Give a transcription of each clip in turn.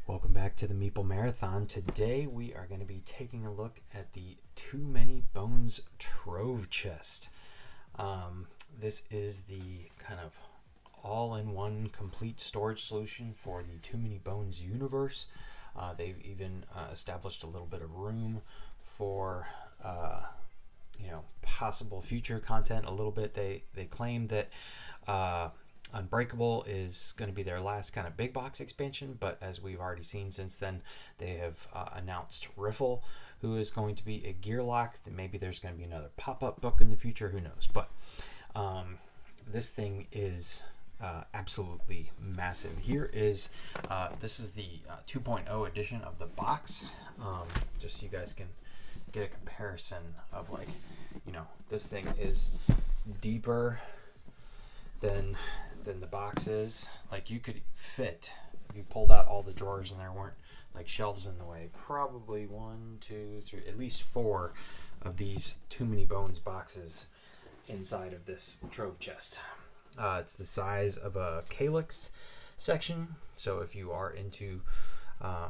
Welcome back to the Meeple Marathon. Today we are going to be taking a look at the Too Many Bones Trove Chest. This is the kind of all-in-one complete storage solution for the Too Many Bones universe. They've even established a little bit of room for possible future content a little bit. They claim that Unbreakable is going to be their last kind of big box expansion, but as we've already seen since then, they have announced Riffle, who is going to be a Gearloc. Maybe there's going to be another pop-up book in the future, who knows. But this thing is absolutely massive. Here is this is the 2.0 edition of the box, just so you guys can get a comparison of, like, this thing is deeper than the box is. Like, you could fit, if you pulled out all the drawers and there weren't like shelves in the way, probably 1, 2, 3, at least 4 of these Too Many Bones boxes inside of this Trove Chest. It's the size of a Calyx section, so if you are into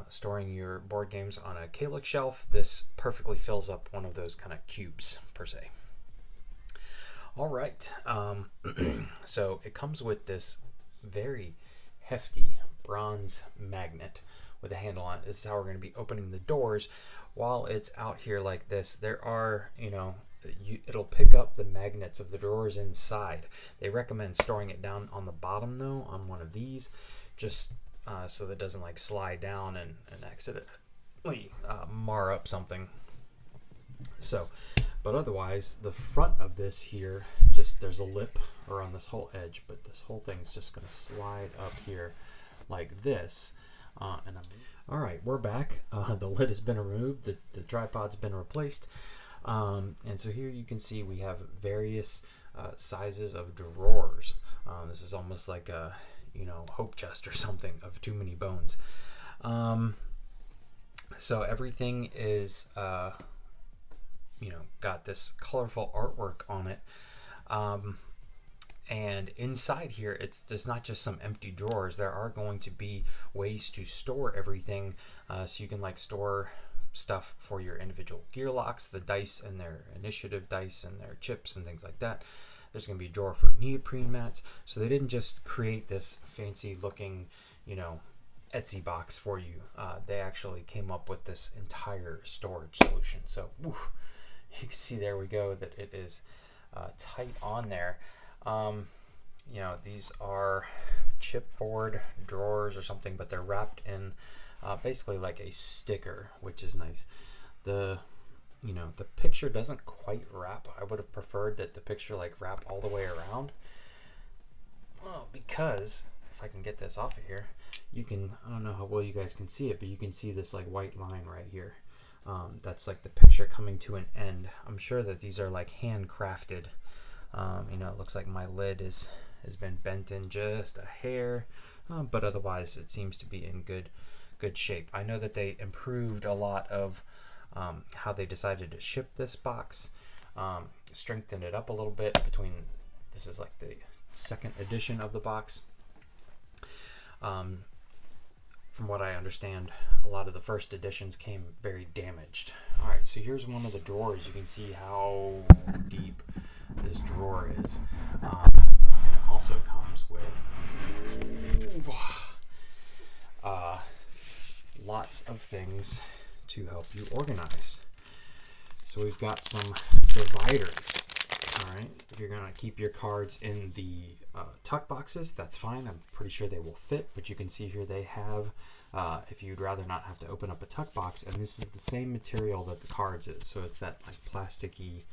storing your board games on a Calyx shelf, this perfectly fills up one of those kind of cubes per se. All right, so it comes with this very hefty bronze magnet with a handle on it. This is how we're going to be opening the doors. While it's out here like this, there are, it'll pick up the magnets of the drawers inside. They recommend storing it down on the bottom, though, on one of these, just so that it doesn't like slide down and accidentally mar up something. So, but otherwise, the front of this here, just there's a lip around this whole edge, but this whole thing is just going to slide up here like this. All right, we're back. The lid has been removed. The tripod's been replaced. And so here you can see we have various sizes of drawers. This is almost like a, hope chest or something of Too Many Bones. So everything is got this colorful artwork on it, and inside here there's not just some empty drawers. There are going to be ways to store everything, so you can like store stuff for your individual Gearlocs, the dice and their initiative dice and their chips and things like that. There's going to be a drawer for neoprene mats. So they didn't just create this fancy looking Etsy box for you. They actually came up with this entire storage solution. So you can see, there we go, that it is tight on there. These are chipboard drawers or something, but they're wrapped in basically like a sticker, which is nice. The picture doesn't quite wrap. I would have preferred that the picture like wrap all the way around. Well, because if I can get this off of here, you can, I don't know how well you guys can see it, but you can see this like white line right here. That's like the picture coming to an end. I'm sure that these are like handcrafted. It looks like my lid has been bent in just a hair, but otherwise it seems to be in good shape. I know that they improved a lot of how they decided to ship this box, strengthened it up a little bit between, this is like the second edition of the box. From what I understand, a lot of the first editions came very damaged. All right, so here's one of the drawers. You can see how deep this drawer is. And it also comes with lots of things to help you organize. So we've got some dividers. All right, if you're gonna keep your cards in the tuck boxes, that's fine. I'm pretty sure they will fit, but you can see here they have, if you'd rather not have to open up a tuck box, and this is the same material that the cards is, so it's that like plasticky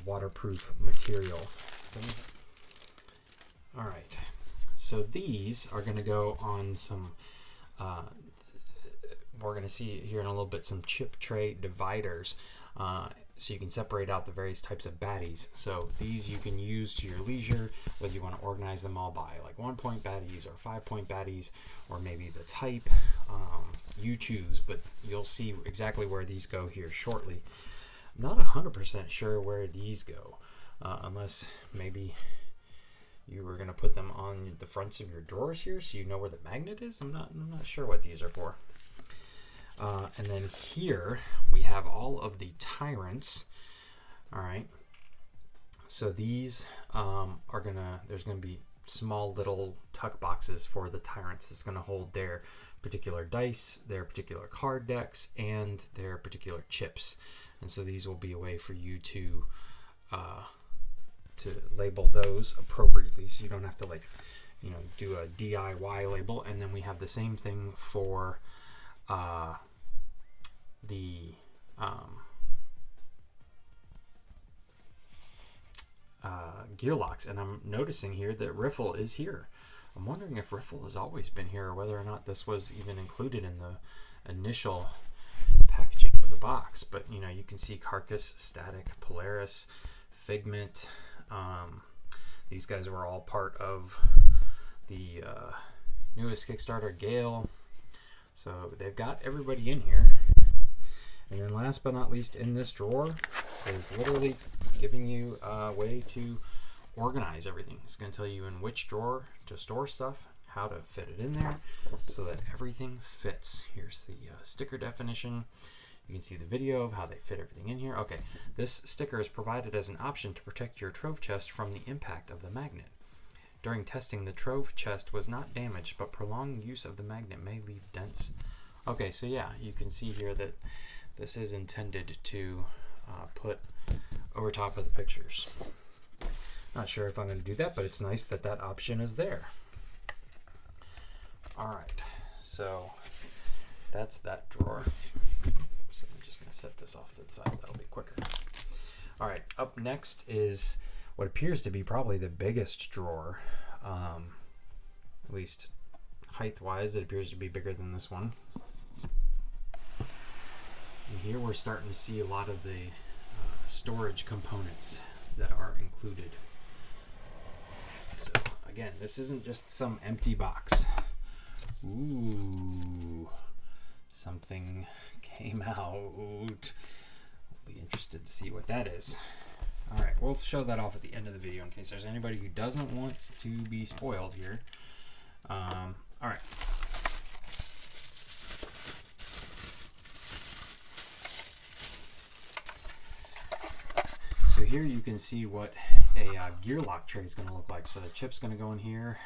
waterproof material. All right, so these are going to go on some we're going to see here in a little bit some chip tray dividers, so you can separate out the various types of baddies. So these you can use to your leisure, whether you want to organize them all by like 1-point baddies or 5-point baddies, or maybe the type, you choose, but you'll see exactly where these go here shortly. I'm not 100% sure where these go, unless maybe you were going to put them on the fronts of your drawers here so you know where the magnet is. I'm not sure what these are for. And then here we have all of the Tyrants. All right. So these there's gonna be small little tuck boxes for the Tyrants. It's gonna hold their particular dice, their particular card decks, and their particular chips. And so these will be a way for you to label those appropriately, so you don't have to do a DIY label. And then we have the same thing for the Gearlocs, and I'm noticing here that Riffle is here. I'm wondering if Riffle has always been here, or whether or not this was even included in the initial packaging of the box. But you can see Carcass, Static, Polaris, Figment. These guys were all part of the newest Kickstarter, Gale. So they've got everybody in here. And then last but not least, in this drawer is literally giving you a way to organize everything. It's going to tell you in which drawer to store stuff, how to fit it in there so that everything fits. Here's the sticker definition. You can see the video of how they fit everything in here. Okay, this sticker is provided as an option to protect your Trove Chest from the impact of the magnet. During testing, the Trove Chest was not damaged, but prolonged use of the magnet may leave dents. Okay, so yeah, you can see here that this is intended to put over top of the pictures. Not sure if I'm going to do that, but it's nice that that option is there. All right, so that's that drawer. So I'm just going to set this off to the side. That'll be quicker. All right, up next is what appears to be probably the biggest drawer. At least height-wise, it appears to be bigger than this one. And here we're starting to see a lot of the storage components that are included. So again, this isn't just some empty box. Ooh, something came out. I'll be interested to see what that is. All right, we'll show that off at the end of the video in case there's anybody who doesn't want to be spoiled here. All right. So here you can see what a Gearloc tray is going to look like. So the chip's going to go in here,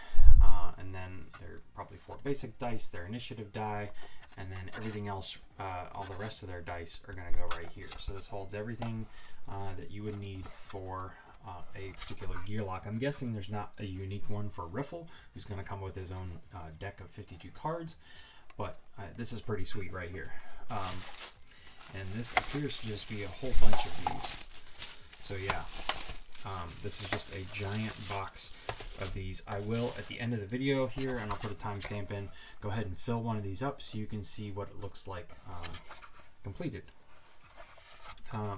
and then there are probably 4 basic dice, their initiative die, and then everything else, all the rest of their dice are going to go right here. So this holds everything that you would need for a particular Gearloc. I'm guessing there's not a unique one for Riffle, who's going to come with his own deck of 52 cards, but this is pretty sweet right here. And this appears to just be a whole bunch of these. So yeah, this is just a giant box of these. I will, at the end of the video here, and I'll put a timestamp in, go ahead and fill one of these up so you can see what it looks like completed.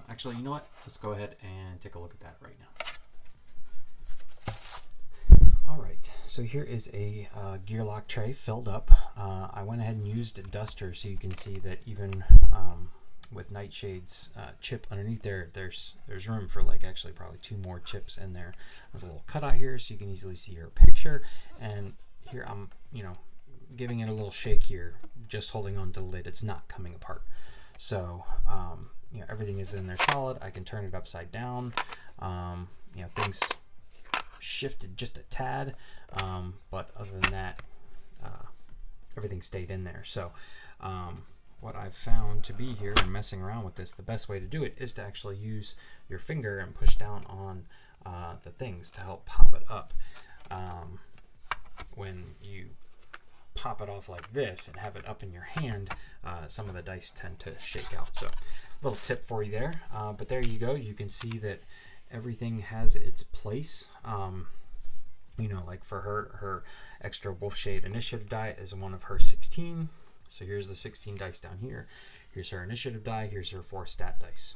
Actually, you know what? Let's go ahead and take a look at that right now. All right, so here is a Gearloc tray filled up. I went ahead and used a duster so you can see that even with Nightshade's chip underneath there, there's room for actually probably 2 more chips in there. There's a little cutout here so you can easily see your picture, and here I'm giving it a little shake here, just holding on to the lid. It's not coming apart. So everything is in there solid. I can turn it upside down. Things shifted just a tad, but other than that, everything stayed in there. So what I've found to be here and messing around with this, the best way to do it is to actually use your finger and push down on the things to help pop it up. When you pop it off like this and have it up in your hand, some of the dice tend to shake out. So little tip for you there, but there you go. You can see that everything has its place. Like for her extra Wolfshade initiative die is one of her 16. So here's the 16 dice down here. Here's her initiative die. Here's her 4 stat dice.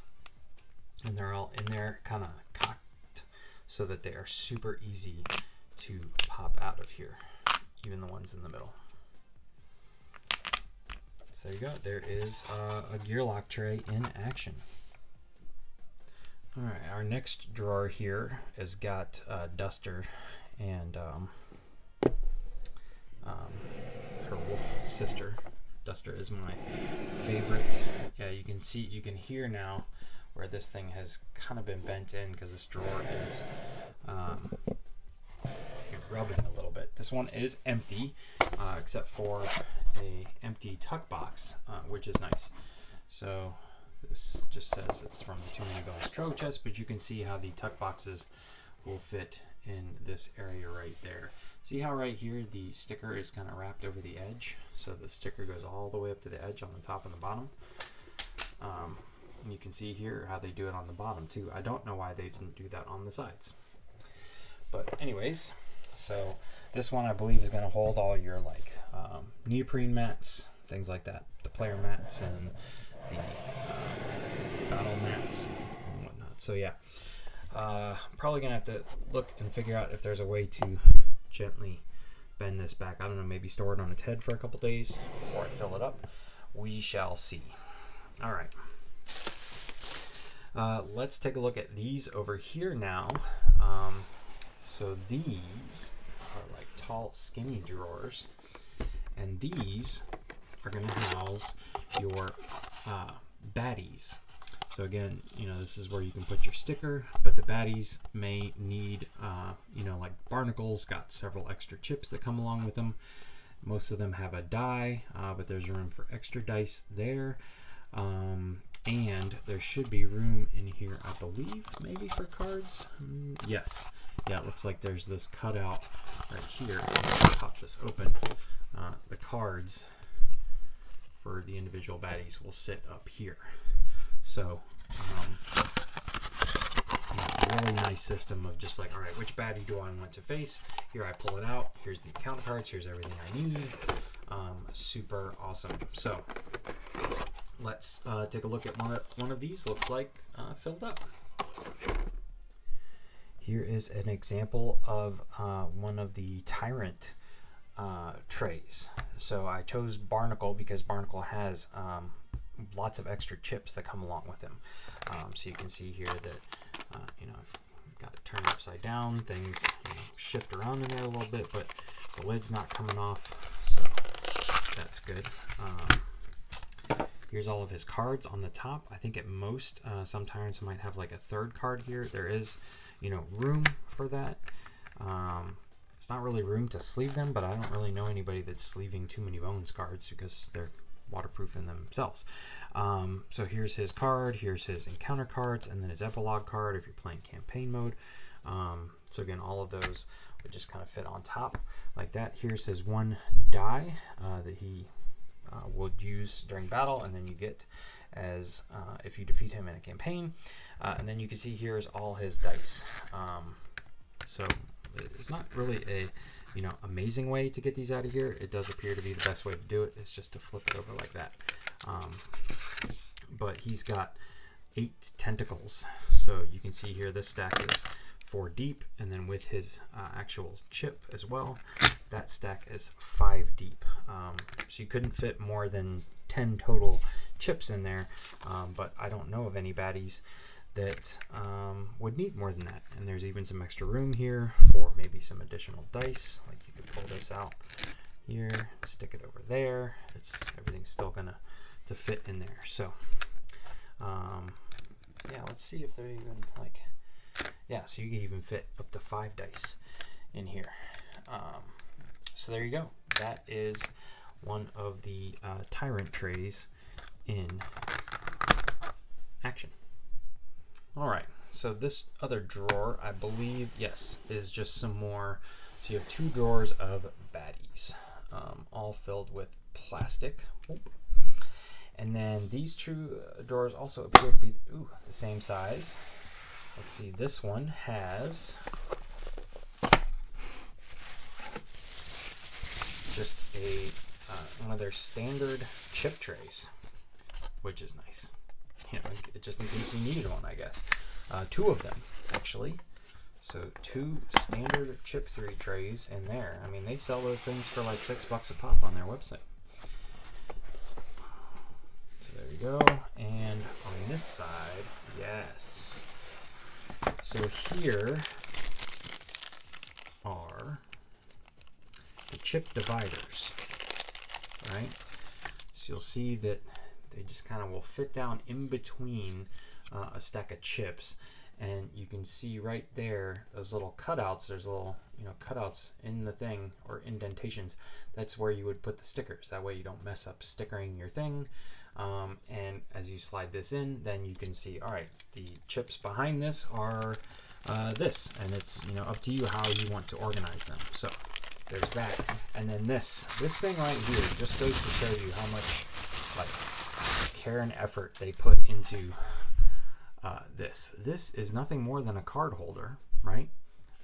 And they're all in there kind of cocked so that they are super easy to pop out of here, even the ones in the middle. So there you go. There is a Gearloc tray in action. All right, our next drawer here has got a duster, and her wolf sister. Duster is my favorite. Yeah, you can hear now where this thing has kind of been bent in because this drawer is rubbing a little bit. This one is empty, except for a empty tuck box, which is nice. So this just says it's from the Too Many Bones Trove Chest, but you can see how the tuck boxes will fit in this area right there. See how right here the sticker is kind of wrapped over the edge? So the sticker goes all the way up to the edge on the top and the bottom. And you can see here how they do it on the bottom too. I don't know why they didn't do that on the sides. But anyways, so this one I believe is going to hold all your like neoprene mats, things like that. The player mats and the battle mats and whatnot. So yeah, probably gonna have to look and figure out if there's a way to gently bend this back. I don't know, maybe store it on its head for a couple days before I fill it up. We shall see. All right, let's take a look at these over here now. So these are like tall, skinny drawers, and these are going to house your baddies. So again, you know, this is where you can put your sticker, but the baddies may need, you know, like barnacles, got several extra chips that come along with them. Most of them have a die, but there's room for extra dice there. And there should be room in here, I believe, maybe for cards. Yes. Yeah, it looks like there's this cutout right here. Pop this open. The cards for the individual baddies will sit up here. So, really nice system of just like, all right, which baddie do I want to face? Here I pull it out. Here's the account cards. Here's everything I need. Super awesome. So, let's take a look at one of these. Looks like filled up. Here is an example of one of the Tyrant trays. So I chose Barnacle because Barnacle has lots of extra chips that come along with him. So you can see here that you know, I've got it turned upside down. Things, you know, shift around in there a little bit, but the lid's not coming off, so that's good. Here's all of his cards on the top. I think at most, some Tyrants might have like a third card here. There is, you know, room for that. It's not really room to sleeve them, but I don't really know anybody that's sleeving Too Many Bones cards because they're waterproof in themselves. So here's his card, here's his encounter cards, and then his epilogue card if you're playing campaign mode. So again, all of those would just kind of fit on top like that. Here's his one die that he would use during battle, and then you get as if you defeat him in a campaign. And then you can see here's all his dice. So it's not really a, you know, amazing way to get these out of here. It does appear to be the best way to do it. It's just to flip it over like that. But he's got 8 tentacles. So you can see here this stack is 4 deep, and then with his actual chip as well, that stack is 5 deep. So you couldn't fit more than 10 total chips in there, but I don't know of any baddies that would need more than that. And there's even some extra room here for maybe some additional dice. Like you could pull this out here, stick it over there. Everything's still gonna to fit in there. So yeah, let's see if they're even like, yeah, so you can even fit up to 5 dice in here. So there you go. That is one of the Tyrant trays in action. All right, so this other drawer, I believe, yes, is just some more. So you have 2 drawers of baddies, all filled with plastic. Oop. And then these 2 drawers also appear to be the same size. Let's see, this one has just one of their standard chip trays, which is nice. You know, just in case you needed one, I guess. 2 of them, actually. So 2 standard chip 3 trays in there. I mean, they sell those things for like $6 a pop on their website. So there you go. And on this side, yes. So here are the chip dividers, right? So you'll see that they just kind of will fit down in between a stack of chips, and you can see right there those little cutouts. There's little, you know, cutouts in the thing, or indentations. That's where you would put the stickers. That way you don't mess up stickering your thing. And as you slide this in, then you can see, all right, the chips behind this are this, and it's, you know, up to you how you want to organize them. So there's that. And then this thing right here just goes to show you how much like care and effort they put into this. This is nothing more than a card holder, right?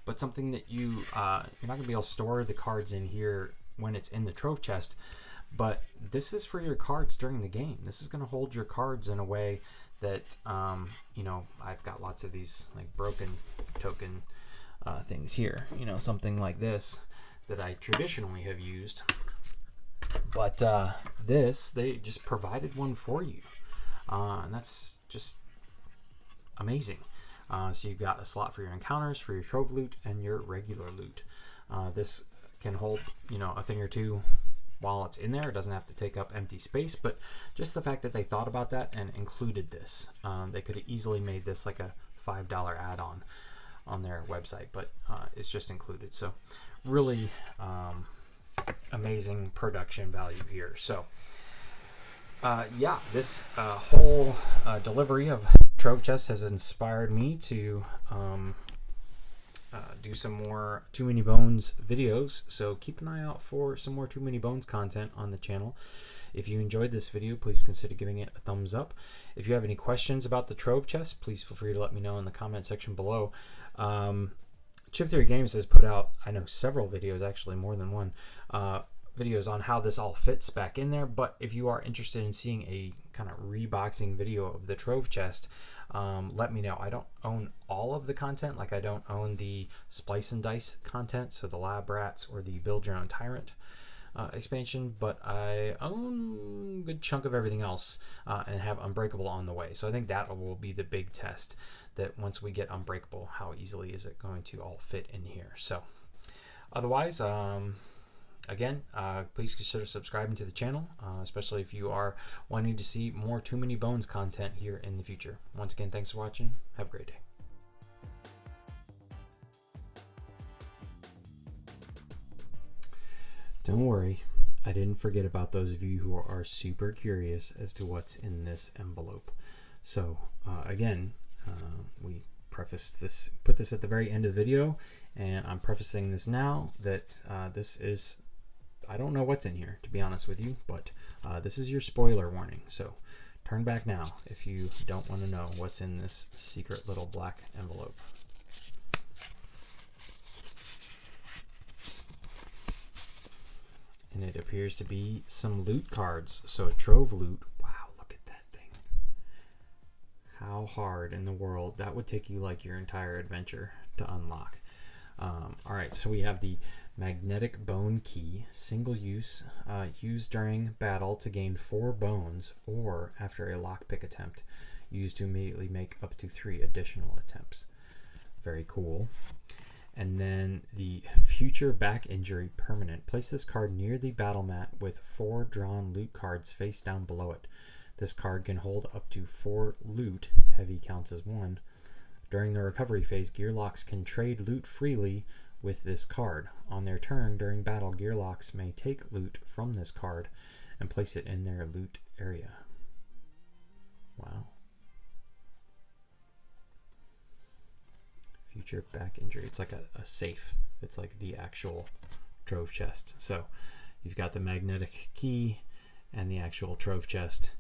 But something that you're not gonna be able to store the cards in here when it's in the Trove Chest, but this is for your cards during the game. This is gonna hold your cards in a way that, you know, I've got lots of these like broken token things here, you know, something like this that I traditionally have used, but they just provided one for you, and that's just amazing. So you've got a slot for your encounters, for your trove loot, and your regular loot. This can hold, you know, a thing or two while it's in there. It doesn't have to take up empty space, but just the fact that they thought about that and included this, they could have easily made this like a $5 add-on on their website, but it's just included. So really amazing production value here. So yeah, this whole delivery of Trove Chest has inspired me to do some more Too Many Bones videos, so keep an eye out for some more Too Many Bones content on the channel. If you enjoyed this video, please consider giving it a thumbs up. If you have any questions about the Trove Chest, please feel free to let me know in the comment section below. Chip Theory Games has put out, I know, several videos, actually more than one, videos on how this all fits back in there. But if you are interested in seeing a kind of reboxing video of the Trove Chest, let me know. I don't own all of the content, like I don't own the Splice and Dice content, so the Lab Rats or the Build Your Own Tyrant expansion, but I own a good chunk of everything else and have Unbreakable on the way. So I think that will be the big test, that once we get Unbreakable, how easily is it going to all fit in here. So otherwise, again, please consider subscribing to the channel, especially if you are wanting to see more Too Many Bones content here in the future. Once again, thanks for watching. Have a great day. Don't worry, I didn't forget about those of you who are super curious as to what's in this envelope. So again, we put this at the very end of the video, and I'm prefacing this now that this is, I don't know what's in here, to be honest with you, but this is your spoiler warning. So turn back now if you don't want to know what's in this secret little black envelope. And it appears to be some loot cards. So Trove loot. Wow, look at that thing. How hard in the world that would take you like your entire adventure to unlock. All right, so we have the Magnetic Bone Key, single use, used during battle to gain 4 bones or after a lockpick attempt, used to immediately make up to 3 additional attempts. Very cool. And then the Future Back Injury Permanent. Place this card near the battle mat with 4 drawn loot cards face down below it. This card can hold up to 4 loot, heavy counts as 1. During the recovery phase, Gearlocs can trade loot freely with this card. On their turn during battle, Gearlocs may take loot from this card and place it in their loot area. Wow. Future Back Injury. It's like a safe. It's like the actual Trove Chest. So you've got the magnetic key and the actual Trove Chest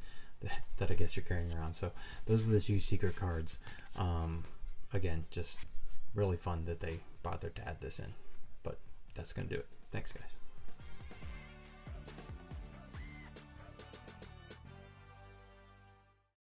that I guess you're carrying around. So those are the 2 secret cards. Again, just really fun that they bothered to add this in. But that's going to do it. Thanks, guys.